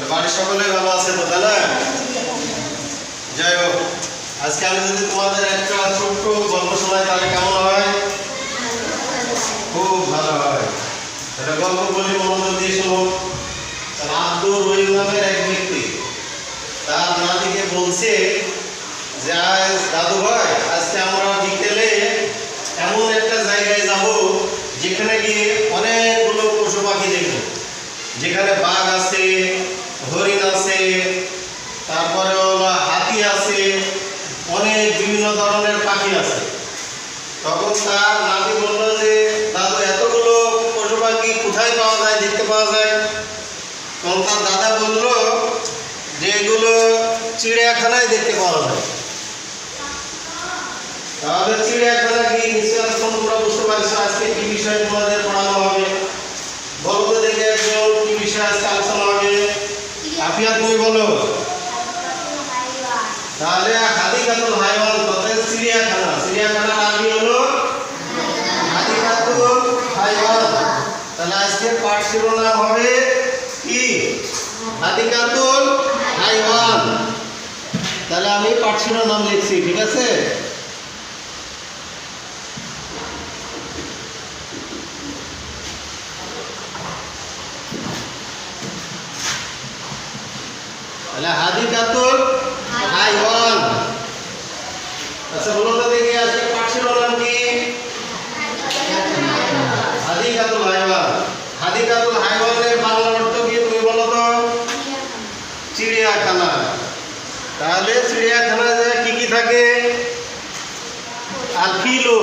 বাড়ির সকলে ভালো আছে তো, তাই না? যাই হোক, আজকে আমি যদি তোমাদের একটা ছোট্ট গল্প শোনাই তাহলে কেমন হয়? খুব ভালো হয়। একটা গল্প বলি, মনোযোগ দিয়ে শোনো। আব্দুর রহিম নামের এক ব্যক্তি তার নাতিকে বলছে যে, আজ দাদু ভাই, আজকে আমরা বিকেলে এমন একটা জায়গায় যাব যেখানে গিয়ে অনেকগুলো পশু পাখি দেখব, যেখানে বাঘ আছে, হরিণ আছে, তারপরে হলো হাতি আছে, অনেক বিভিন্ন ধরনের পাখি আছে। তখন তার নাতি বলল যে, দাদু এতগুলো পশু পাখি কোথায় পাওয়া যায়, দেখতে পাওয়া যায়? তখন তার দাদা বলল যে, এগুলো চিড়িয়াখানায় দেখতে পাওয়া যায়। তাহলে চিড়িয়াখানা কি? নিশ্চয় তোমরা বুঝতে পারছো আজকে কি বিষয় তোমাদের পড়ানো হবে। বলো তো দেখে একজন, কি বিষয় আজকে আলোচনা হবে? আফিয়া, তুমি বলো। তাহলে হাদিকাতুল হায়ওয়ান, অর্থাৎ চিড়িয়াখানা। চিড়িয়াখানার আরবি হলো হাদিকাতুল হায়ওয়ান। তাহলে আজকে পাঠ শিরোনাম হবে কি? হাদিকাতুল হায়ওয়ান। তাহলে আমি পাঠ শিরোনাম লিখছি, ঠিক আছে? তাহলে হাদিকাতুল হায়ওয়ান। আচ্ছা বলো তো দেখি আজকে পাঠ শিরোনাম কি? হাদিকাতুল হায়ওয়ান। হাদিকাতুল হায়ওয়ানের বাংলা অর্থ কি তুমি বলো তো? চিড়িয়াখানা। তাহলে চিড়িয়াখানায় কি কি থাকে? আল ফিলু,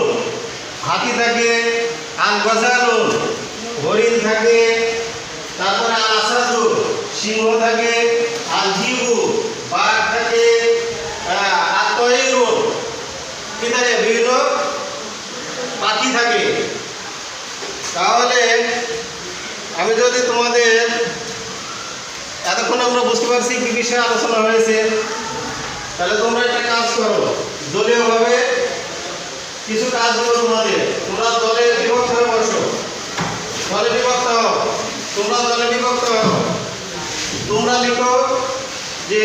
হাতি থাকে। আল গজালু, হরিণ থাকে। তারপরে আল আসাদু, সিংহ থাকে। আল জিবু, বাঘ থাকে। আর তয়রু, কি থাকে? বিভিন্ন পাখি থাকে। তাহলে আমি যদি তোমাদের, এতক্ষণ আমরা বুঝতে পারছি কি বিষয়ে আলোচনা হয়েছে, তাহলে তোমরা একটা কাজ করো, দলীয়ভাবে কিছু কাজ দেবো তোমাদের। তোমরা দলে বিভক্ত হয়ে বসো, দলে বিভক্ত হও। তোমরা দলে বিভক্ত হও। তোমরা লিখো যে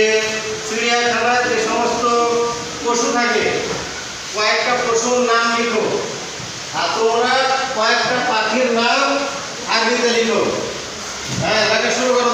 চিড়িয়াখানায় যে সমস্ত পশু থাকে, কয়েকটা পশুর নাম লিখো। আর তোমরা কয়েকটা পাখির নাম আরবিতে লিখো। হ্যাঁ, লেখা শুরু করো।